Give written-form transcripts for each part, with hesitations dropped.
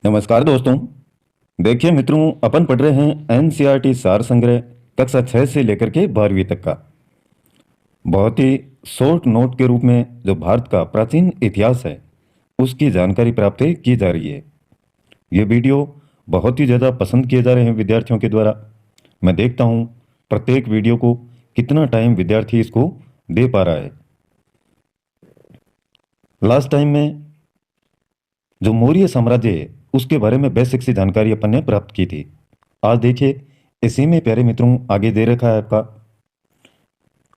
नमस्कार दोस्तों। देखिए मित्रों, अपन पढ़ रहे हैं एनसीईआरटी सार संग्रह कक्षा 6 से लेकर के 12वीं तक का। बहुत ही शॉर्ट नोट के रूप में जो भारत का प्राचीन इतिहास है उसकी जानकारी प्राप्त की जा रही है। ये वीडियो बहुत ही ज़्यादा पसंद किए जा रहे हैं विद्यार्थियों के द्वारा। मैं देखता हूँ प्रत्येक वीडियो को कितना टाइम विद्यार्थी इसको दे पा रहा है। लास्ट टाइम में जो मौर्य साम्राज्य है उसके बारे में बेसिक सी जानकारी अपन ने प्राप्त की थी। आज देखिए इसी में प्यारे मित्रों आगे दे रखा है आपका,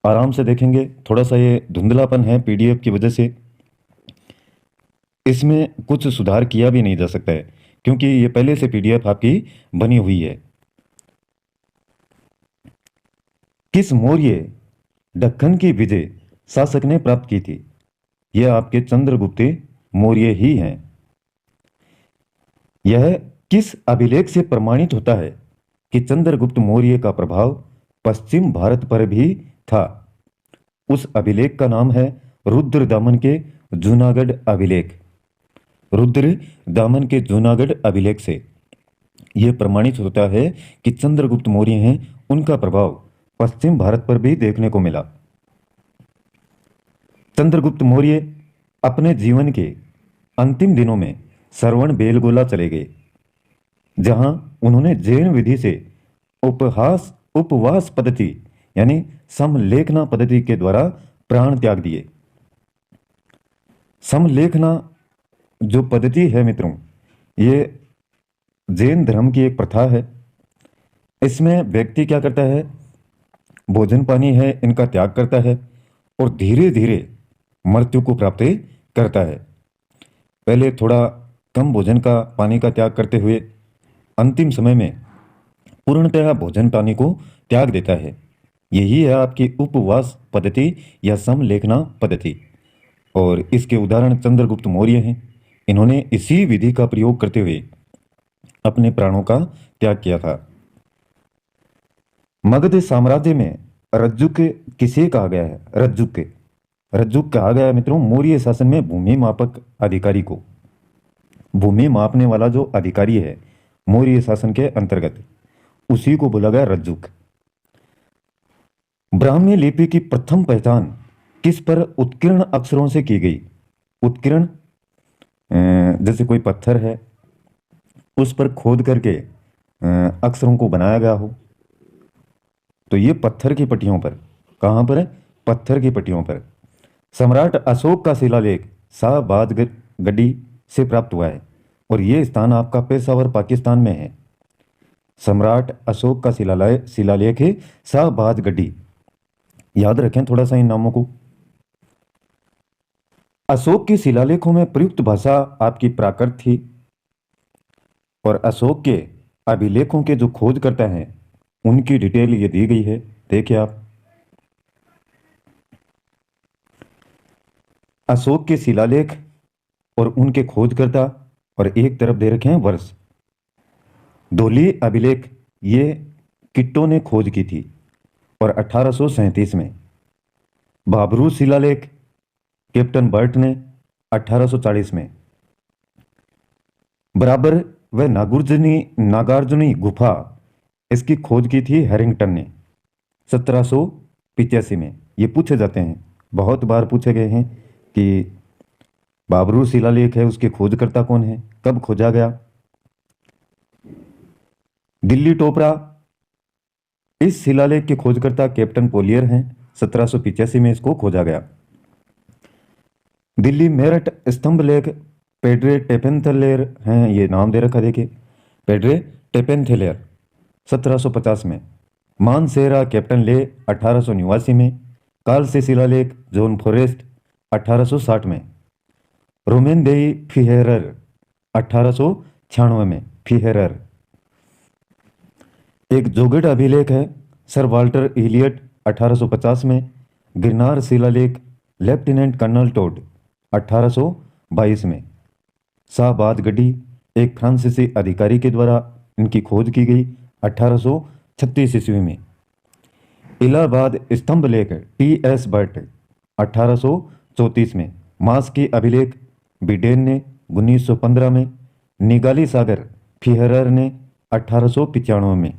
आराम से देखेंगे। थोड़ा सा ये धुंधलापन है पीडीएफ की वजह से, इसमें कुछ सुधार किया भी नहीं जा सकता है क्योंकि ये पहले से पीडीएफ आपकी बनी हुई है। किस मौर्य दक्कन की विजय शासक ने प्राप्त की थी? यह आपके चंद्रगुप्त मौर्य ही हैं। यह किस अभिलेख से प्रमाणित होता है कि चंद्रगुप्त मौर्य का प्रभाव पश्चिम भारत पर भी था? उस अभिलेख का नाम है रुद्र दामन के जूनागढ़ अभिलेख। रुद्र दामन के जूनागढ़ अभिलेख से यह प्रमाणित होता है कि चंद्रगुप्त मौर्य हैं, उनका प्रभाव पश्चिम भारत पर भी देखने को मिला। चंद्रगुप्त मौर्य अपने जीवन के अंतिम दिनों में श्रवण बेलगोला चले गए, जहां उन्होंने जैन विधि से उपवास पद्धति यानी समलेखना पद्धति के द्वारा प्राण त्याग दिए। समलेखना जो पद्धति है मित्रों, ये जैन धर्म की एक प्रथा है। इसमें व्यक्ति क्या करता है, भोजन पानी है इनका त्याग करता है और धीरे धीरे मृत्यु को प्राप्त करता है। पहले थोड़ा कम भोजन का पानी का त्याग करते हुए अंतिम समय में पूर्णतः भोजन पानी को त्याग देता है। यही है आपकी उपवास पद्धति या समलेखना पद्धति, और इसके उदाहरण चंद्रगुप्त मौर्य हैं। इन्होंने इसी विधि का प्रयोग करते हुए अपने प्राणों का त्याग किया था। मगध साम्राज्य में रज्जुक किसे कहा गया है? रज्जुक कहा गया है मित्रों मौर्य शासन में भूमि मापक अधिकारी को। भूमि मापने वाला जो अधिकारी है मौर्य शासन के अंतर्गत, उसी को बोला गया रज्जुक। ब्राह्मी लिपि की प्रथम पहचान किस पर उत्कीर्ण अक्षरों से की गई? उत्कीर्ण जैसे कोई पत्थर है उस पर खोद करके अक्षरों को बनाया गया हो, तो ये पत्थर की पट्टियों पर। कहां पर है? पत्थर की पट्टियों पर। सम्राट अशोक का शिलालेख शाहबाजगढ़ी से प्राप्त हुआ है और ये स्थान आपका पेशावर पाकिस्तान में है। सम्राट अशोक का शिलालेख है शाहबाजगढ़ी। याद रखें थोड़ा सा इन नामों को। अशोक के शिलालेखों में प्रयुक्त भाषा आपकी प्राकृत थी और अशोक के अभिलेखों के जो खोजकर्ता हैं उनकी डिटेल ये दी गई है, देखिए आप। अशोक के शिलालेख और उनके खोजकर्ता, और एक तरफ दे रखे हैं वर्ष। धौली अभिलेख ये किट्टो ने खोज की थी और 1837 में। बाबरू शिलालेख कैप्टन बर्ट ने 1840 में। बराबर वह नागार्जुनी गुफा इसकी खोज की थी हैरिंगटन ने 1785 में। ये पूछे जाते हैं, बहुत बार पूछे गए हैं कि बाबरू शिलालेख है उसके खोजकर्ता कौन है, कब खोजा गया। दिल्ली टोपरा, इस शिलालेख के खोजकर्ता कैप्टन पोलियर हैं, 1785 में इसको खोजा गया। दिल्ली मेरठ स्तंभ लेख पेड्रे टेपेंथलेर हैं, ये नाम दे रखा देखिए, पेड्रे टेपेंथलेर 1750 में। मानसेरा कैप्टन ले 1889 में। काल से शिलालेख जॉन फॉरेस्ट 1860 में। रोमेन देई फिहेरर 1896 में। फिहेरर एक जोगड़ अभिलेख है सर वाल्टर इलियट 1850 में। गिरनार शिलालेख लेफ्टिनेंट कर्नल टोड 1822 में। शाहबाजगढ़ी एक फ्रांसीसी अधिकारी के द्वारा इनकी खोज की गई 1836 ईस्वी में। इलाहाबाद स्तंभ लेख टी.एस. भट्ट 1834 में। मास की अभिलेख बिडेन ने 1915 में। निगाली सागर फिहरर ने 1895 में।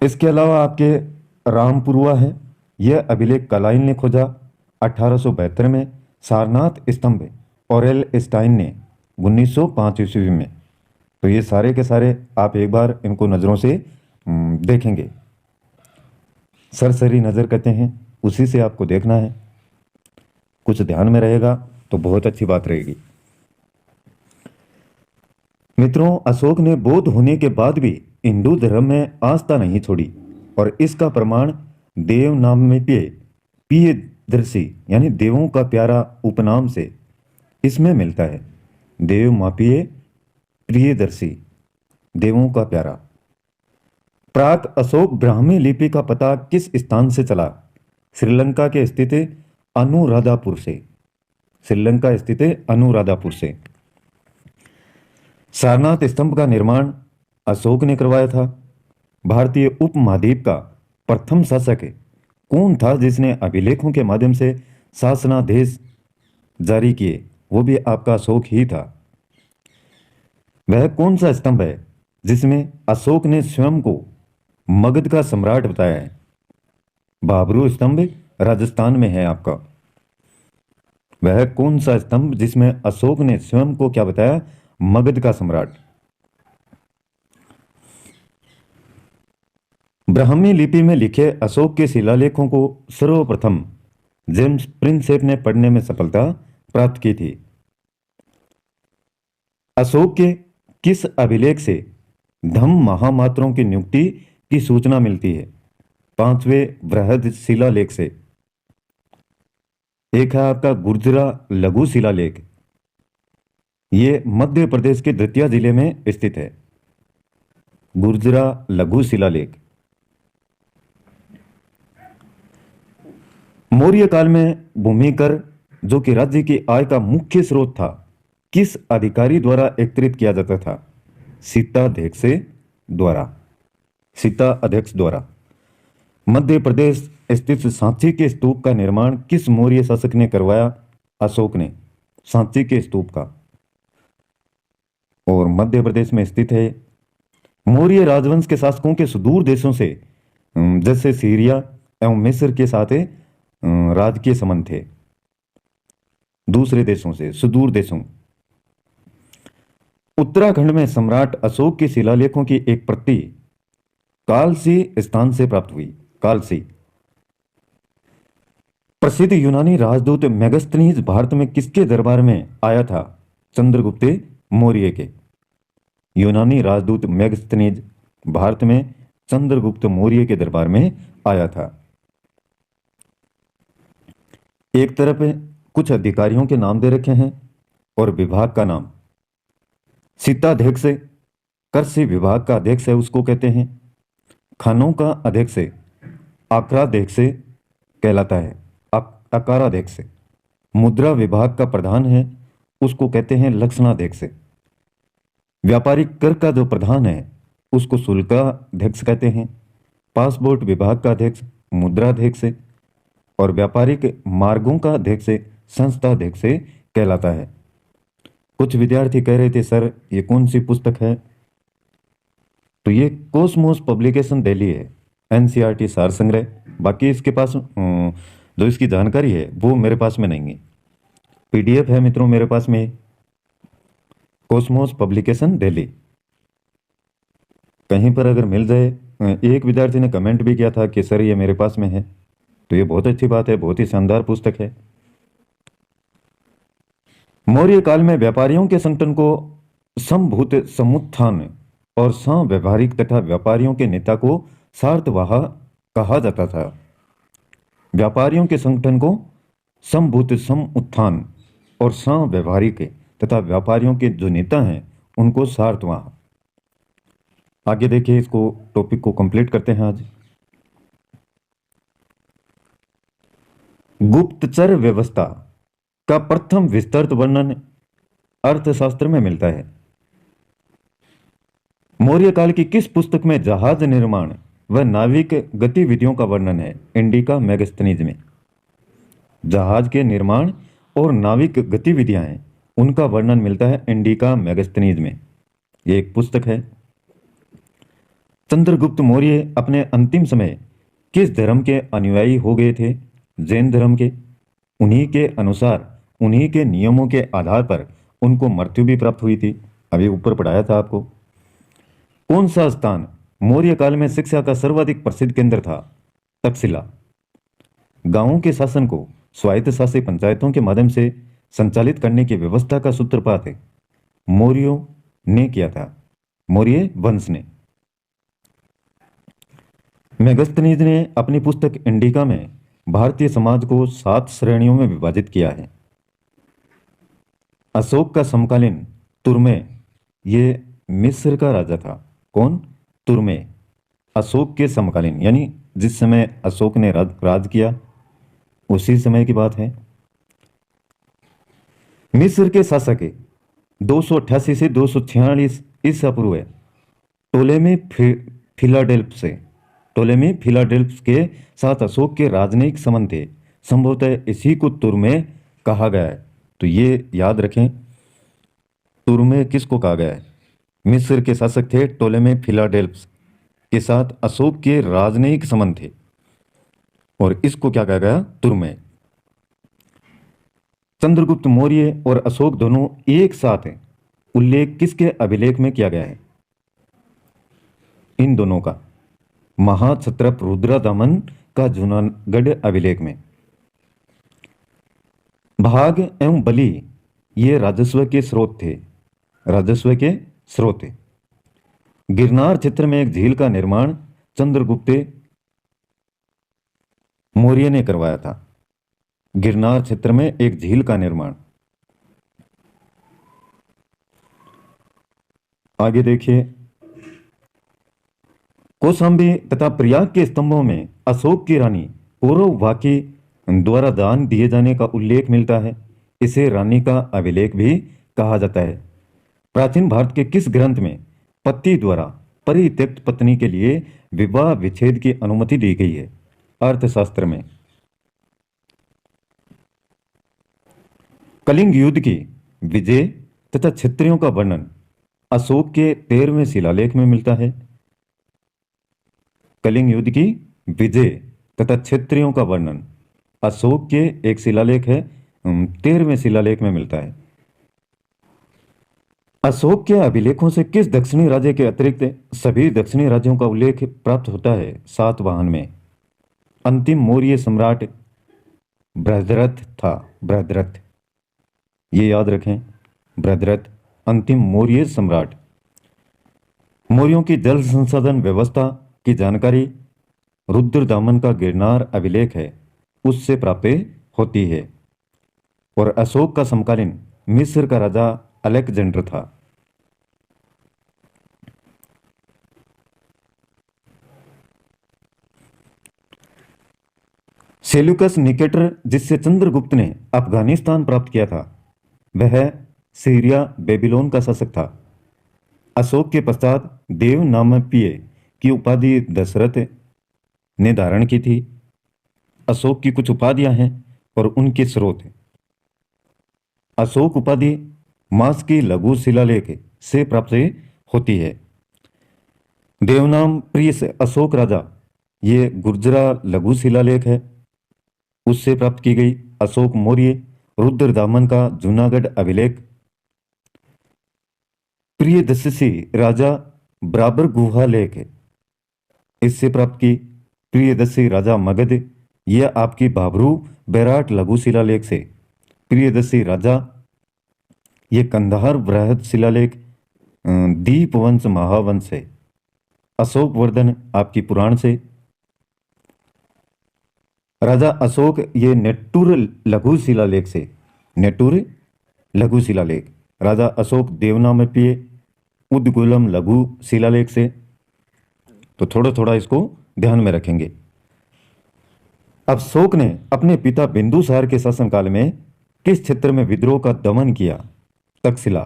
इसके अलावा आपके रामपुरुआ है, यह अभिलेख कलाइन ने खोजा 1872 में। सारनाथ स्तंभ ऑरेल स्टाइन ने 1905 ईस्वी में। तो ये सारे के सारे आप एक बार इनको नज़रों से देखेंगे। सरसरी नज़र कहते हैं, उसी से आपको देखना है। कुछ ध्यान में रहेगा तो बहुत अच्छी बात रहेगी। मित्रों, अशोक ने बौद्ध होने के बाद भी हिंदू धर्म में आस्था नहीं छोड़ी, और इसका प्रमाण देव नाम में प्रियदर्शी यानी देवों का प्यारा उपनाम से इसमें मिलता है। देव मापिये प्रियदर्शी, देवों का प्यारा। प्राक अशोक ब्राह्मी लिपि का पता किस स्थान से चला? श्रीलंका के स्थित अनुराधापुर से। श्रीलंका स्थित अनुराधापुर से। सारनाथ स्तंभ का निर्माण अशोक ने करवाया था। भारतीय उपमहाद्वीप का प्रथम शासक कौन था जिसने अभिलेखों के माध्यम से शासनादेश जारी किए? वो भी आपका अशोक ही था। वह कौन सा स्तंभ है जिसमें अशोक ने स्वयं को मगध का सम्राट बताया है? बाबरू स्तंभ राजस्थान में है आपका। वह कौन सा स्तंभ जिसमें अशोक ने स्वयं को क्या बताया? मगध का सम्राट। ब्राह्मी लिपि में लिखे अशोक के शिलालेखों को सर्वप्रथम जेम्स प्रिंसेप ने पढ़ने में सफलता प्राप्त की थी। अशोक के किस अभिलेख से धम्म महामात्रों की नियुक्ति की सूचना मिलती है? 5वें बृहद शिलालेख से। एक है आपका गुर्जरा लघु शिलालेख, ये मध्य प्रदेश के दतिया जिले में स्थित है। गुर्जरा लघु शिलालेख। मौर्य काल में भूमि कर, जो कि राज्य की आय का मुख्य स्रोत था, किस अधिकारी द्वारा एकत्रित किया जाता था? सीताध्यक्ष द्वारा। सीताध्यक्ष द्वारा। मध्य प्रदेश स्थित सांची के स्तूप का निर्माण किस मौर्य शासक ने करवाया? अशोक ने। सांची के स्तूप का, और मध्य प्रदेश में स्थित है। मौर्य राजवंश के शासकों के सुदूर देशों से जैसे सीरिया एवं मिस्र के साथ राजकीय संबंध थे। दूसरे देशों से, सुदूर देशों। उत्तराखंड में सम्राट अशोक के शिलालेखों की एक प्रति कालसी स्थान से प्राप्त हुई। कालसी। प्रसिद्ध यूनानी राजदूत मेगस्थनीज भारत में किसके दरबार में आया था? चंद्रगुप्त मौर्य के। यूनानी राजदूत मेगस्थनीज भारत में चंद्रगुप्त मौर्य के दरबार में आया था। एक तरफ कुछ अधिकारियों के नाम दे रखे हैं और विभाग का नाम। सीताध्यक्ष कृषि विभाग का अध्यक्ष है, उसको कहते हैं। खानों का अध्यक्ष आकाराध्यक्ष कहलाता है, आकाराध्यक्ष। मुद्रा विभाग का प्रधान है, उसको कहते हैं लक्षणाध्यक्ष। व्यापारिक कर का जो प्रधान है उसको शुल्काध्यक्ष कहते हैं। पासपोर्ट विभाग का अध्यक्ष मुद्राध्यक्ष, और व्यापारिक मार्गों का अध्यक्ष संस्थाध्यक्ष कहलाता है। कुछ विद्यार्थी कह रहे थे सर ये कौन सी पुस्तक है? तो ये कोसमोस पब्लिकेशन दिल्ली है, एनसीईआरटी सार संग्रह। बाकी इसके पास जो इसकी जानकारी है वो मेरे पास में नहीं है। पीडीएफ है मित्रों मेरे पास में, कोसमोस पब्लिकेशन दिल्ली। कहीं पर अगर मिल जाए। एक विद्यार्थी ने कमेंट भी किया था कि सर ये मेरे पास में है, तो ये बहुत अच्छी बात है, बहुत ही शानदार पुस्तक है। मौर्य काल में व्यापारियों के संगठन को समभूत समुत्थान और संव्यवहारिक तथा व्यापारियों के नेता को सार्थवाह कहा जाता था। व्यापारियों के संगठन को समभूत समुत्थान और संव्यवहारिक तथा व्यापारियों के जो नेता हैं उनको सार्थवाह। आगे देखिए, इसको टॉपिक को कंप्लीट करते हैं आज। गुप्तचर व्यवस्था का प्रथम विस्तृत वर्णन अर्थशास्त्र में मिलता है। मौर्य काल की किस पुस्तक में जहाज निर्माण व नाविक गतिविधियों का वर्णन है? इंडिका मेगास्थनीज में। जहाज के निर्माण और नाविक गतिविधियां हैं उनका वर्णन मिलता है इंडिका मेगास्थनीज में। ये एक पुस्तक है। चंद्रगुप्त मौर्य अपने अंतिम समय किस धर्म के अनुयायी हो गए थे? जैन धर्म के। उन्हीं के अनुसार, उन्हीं के नियमों के आधार पर उनको मृत्यु भी प्राप्त हुई थी। अभी ऊपर पढ़ाया था आपको। कौन सा स्थान मौर्य काल में शिक्षा का सर्वाधिक प्रसिद्ध केंद्र था? तक्षशिला। गांवों के शासन को स्वायत्त शासी पंचायतों के माध्यम से संचालित करने की व्यवस्था का सूत्रपात मौर्यों ने किया था, मौर्य वंश ने। मेगास्थनीज ने अपनी पुस्तक इंडिका में भारतीय समाज को 7 श्रेणियों में विभाजित किया है। अशोक का समकालीन तुर्मे, ये मिस्र का राजा था। कौन? तुर्मे। अशोक के समकालीन यानी जिस समय अशोक ने राज किया उसी समय की बात है। मिस्र के शासक 288 से 246 ईसा पूर्व टोलेमी फिलाडेल्फस के साथ अशोक के राजनयिक संबंध थे। संभवतः इसी को तुर्मे कहा गया है। तो ये याद रखें, तुर्मे किसको कहा गया है? मिस्र के शासक थे टोलेमी फिलाडेल्फस के साथ अशोक के राजनयिक संबंध थे, और इसको क्या कहा गया? तुर्मे। चंद्रगुप्त मौर्य और अशोक दोनों एक साथ हैं, उल्लेख किसके अभिलेख में किया गया है? इन दोनों का महाक्षत्रप रुद्रदामन का जूनागढ़ अभिलेख में। भाग एवं बलि ये राजस्व के स्रोत थे, राजस्व के स्रोत थे। गिरनार क्षेत्र में एक झील का निर्माण चंद्रगुप्त मौर्य ने करवाया था। गिरनार क्षेत्र में एक झील का निर्माण। आगे देखिए, कौशांबी तथा प्रयाग के स्तंभों में अशोक की रानी पौरवाकी द्वारा दान दिए जाने का उल्लेख मिलता है। इसे रानी का अभिलेख भी कहा जाता है। प्राचीन भारत के किस ग्रंथ में पति द्वारा परित्यक्त पत्नी के लिए विवाह विच्छेद की अनुमति दी गई है? अर्थशास्त्र में। कलिंग युद्ध की विजय तथा क्षत्रियों का वर्णन अशोक के 13वें शिलालेख में मिलता है। कलिंग युद्ध की विजय तथा क्षत्रियों का वर्णन अशोक के एक शिलालेख है, 13वें शिलालेख में मिलता है। अशोक के अभिलेखों से किस दक्षिणी राज्य के अतिरिक्त सभी दक्षिणी राज्यों का उल्लेख प्राप्त होता है? सातवाहन में। अंतिम मौर्य सम्राट बृहद्रथ था। बृहद्रथ, ये याद रखें, बृहद्रथ अंतिम मौर्य सम्राट। मौर्यों की जल संसाधन व्यवस्था की जानकारी रुद्रदामन का गिरनार अभिलेख है, उससे प्राप्त होती है। और अशोक का समकालीन मिस्र का राजा अलेक्जेंडर था। सेल्यूकस निकेटर जिससे चंद्रगुप्त ने अफगानिस्तान प्राप्त किया था, वह सीरिया बेबीलोन का शासक था। अशोक के पश्चात देवनामप्रिय की उपाधि दशरथ ने धारण की थी। अशोक की कुछ उपाधियां हैं और उनके स्रोत हैं। अशोक उपाधि मास की लघु शिलालेख से प्राप्त होती है। देवनाम प्रिय से अशोक राजा, ये गुर्जरा लघु शिलालेख है, उससे प्राप्त की गई। अशोक मौर्य रुद्रदामन का जूनागढ़ अभिलेख। प्रियदर्शी राजा बराबर गुहा लेख है, इससे प्राप्त की। प्रियदर्शी राजा मगध, यह आपकी बाबरू बैराट लघु शिलालेख से। प्रियदर्शी राजा, ये कंधार बृहद शिलालेख दीपवंश महावंश है। अशोक वर्धन आपकी पुराण से। राजा अशोक, ये नेट्टूर लघु शिलालेख से। नेट्टूर लघु शिलालेख। राजा अशोक देवनामप्रिय उद्गुलम लघु शिलालेख से। तो थोड़ा थोड़ा इसको ध्यान में रखेंगे। अशोक ने अपने पिता बिंदुसार के शासनकाल में किस क्षेत्र में विद्रोह का दमन किया? तक्षशिला।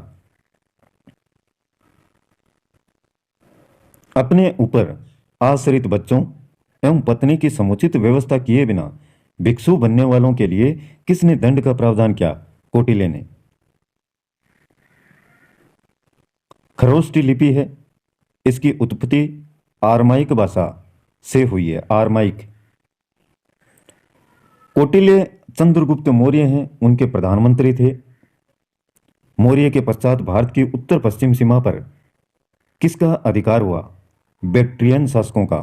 अपने ऊपर आश्रित बच्चों एवं पत्नी की समुचित व्यवस्था किए बिना भिक्षु बनने वालों के लिए किसने दंड का प्रावधान किया? कौटिल्य ने। खरोष्टी लिपि है, इसकी उत्पत्ति आरमाइक भाषा से हुई है, आरमाइक। कौटिल्य चंद्रगुप्त मौर्य हैं, उनके प्रधानमंत्री थे। मौर्य के पश्चात भारत की उत्तर पश्चिम सीमा पर किसका अधिकार हुआ? बैक्ट्रियन शासकों का।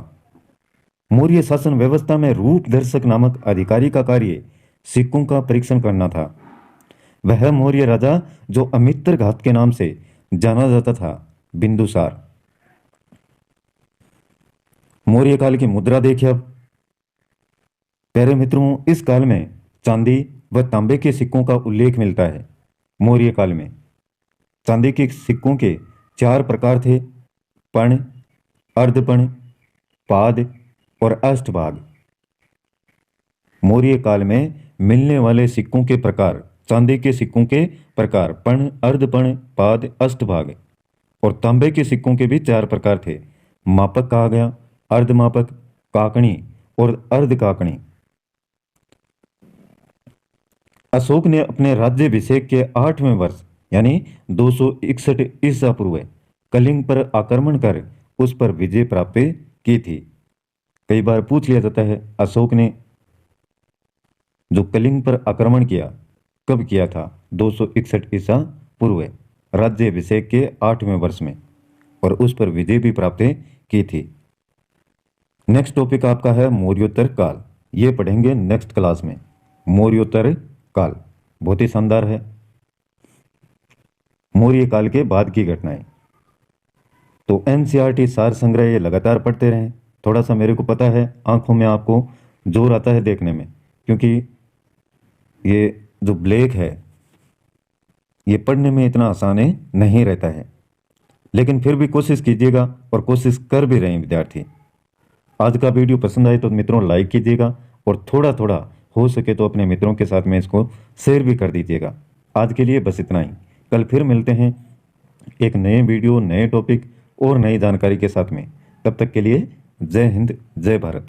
मौर्य शासन व्यवस्था में रूप दर्शक नामक अधिकारी का कार्य सिक्कों का परीक्षण करना था। वह मौर्य राजा जो अमित्र घात के नाम से जाना जाता था, बिंदुसार। मौर्य काल की मुद्रा देखिए अब। प्यारे मित्रों, इस काल में चांदी व तांबे के सिक्कों का उल्लेख मिलता है। मौर्य काल में चांदी के सिक्कों के 4 प्रकार थे: पर्ण, अर्धपर्ण, पाद और अष्टभाग। मौर्य काल में मिलने वाले सिक्कों के प्रकार, चांदी के सिक्कों के प्रकार पर्ण, अर्धपर्ण, पाद, अष्टभाग। और तांबे के सिक्कों के भी 4 प्रकार थे। मापक कहा गया, अर्धमापक, काकणी और अर्धकाकणी। अशोक ने अपने राज्याभिषेक के 8वें वर्ष यानी 261 ईसा पूर्व कलिंग पर आक्रमण कर उस पर विजय प्राप्त की थी। कई बार पूछ लिया जाता है, अशोक ने जो कलिंग पर आक्रमण किया कब किया था? 261 ईसा पूर्व राज्याभिषेक के 8वें वर्ष में, और उस पर विजय भी प्राप्त की थी। नेक्स्ट टॉपिक आपका है मौर्योत्तर काल। ये पढ़ेंगे नेक्स्ट क्लास में। मौर्योत्तर काल बहुत ही शानदार है। मौर्य काल के बाद की घटनाएं। तो एनसीईआरटी सार संग्रह ये लगातार पढ़ते रहें। थोड़ा सा मेरे को पता है आंखों में आपको जोर आता है देखने में, क्योंकि ये जो ब्लैक है ये पढ़ने में इतना आसान नहीं रहता है, लेकिन फिर भी कोशिश कीजिएगा, और कोशिश कर भी रहे हैं विद्यार्थी। आज का वीडियो पसंद आए तो मित्रों लाइक कीजिएगा, और थोड़ा थोड़ा हो सके तो अपने मित्रों के साथ में इसको शेयर भी कर दीजिएगा। आज के लिए बस इतना ही। कल फिर मिलते हैं एक नए वीडियो, नए टॉपिक और नई जानकारी के साथ में। तब तक के लिए जय हिंद, जय भारत।